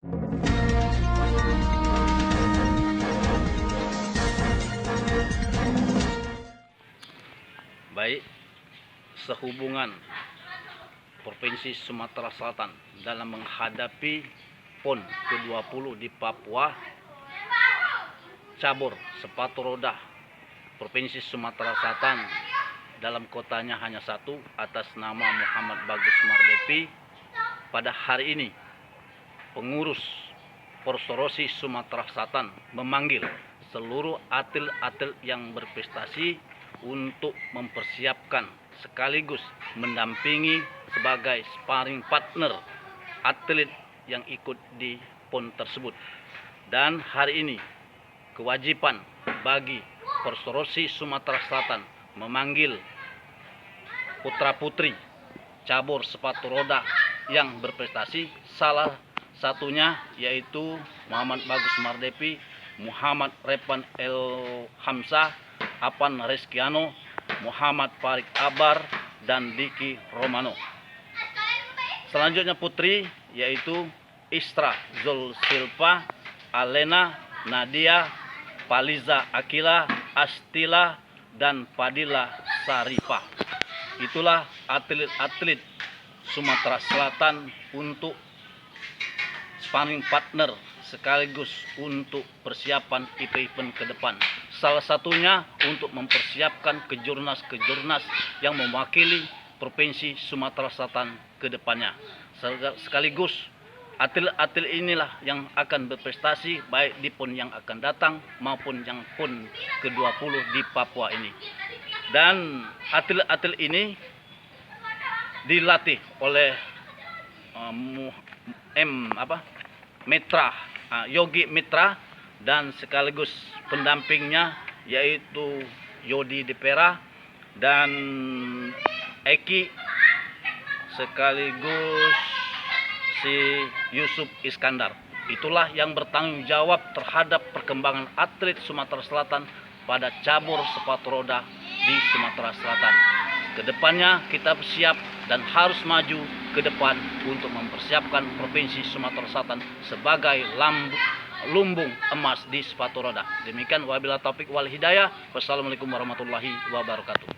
Baik, sehubungan Provinsi Sumatera Selatan dalam menghadapi PON ke-20 di Papua, cabur sepatu roda Provinsi Sumatera Selatan dalam kotanya hanya satu atas nama Muhammad Bagus Mardepi. Pada hari ini pengurus Porstorosi Sumatera Selatan memanggil seluruh atlet-atlet yang berprestasi untuk mempersiapkan sekaligus mendampingi sebagai sparring partner atlet yang ikut di PON tersebut. Dan hari ini kewajiban bagi Porstorosi Sumatera Selatan memanggil putra-putri cabur sepatu roda yang berprestasi, salah satunya yaitu Muhammad Bagus Mardepi, Muhammad Repan El Hamzah, Apan Reskiano, Muhammad Farik Abar, dan Diki Romano. Selanjutnya putri yaitu Istra Zul Silva, Alena, Nadia, Paliza Akila, Astila, dan Padilla Sarifah. Itulah atlet-atlet Sumatera Selatan untuk sparring partner sekaligus untuk persiapan event ke depan. Salah satunya untuk mempersiapkan kejurnas-kejurnas yang mewakili Provinsi Sumatera Selatan ke depannya. Sekaligus atlet-atlet inilah yang akan berprestasi baik di PON yang akan datang maupun yang PON ke-20 di Papua ini. Dan atlet-atlet ini dilatih oleh Yogi Mitra, dan sekaligus pendampingnya yaitu Yodi Depera dan Eki, sekaligus si Yusuf Iskandar. Itulah yang bertanggung jawab terhadap perkembangan atlet Sumatera Selatan pada cabur sepatu roda di Sumatera Selatan. Kedepannya kita siap dan harus maju ke depan untuk mempersiapkan Provinsi Sumatera Selatan sebagai lumbung emas di sepatu roda. Demikian, wabillahi taufik wal hidayah. Wassalamualaikum warahmatullahi wabarakatuh.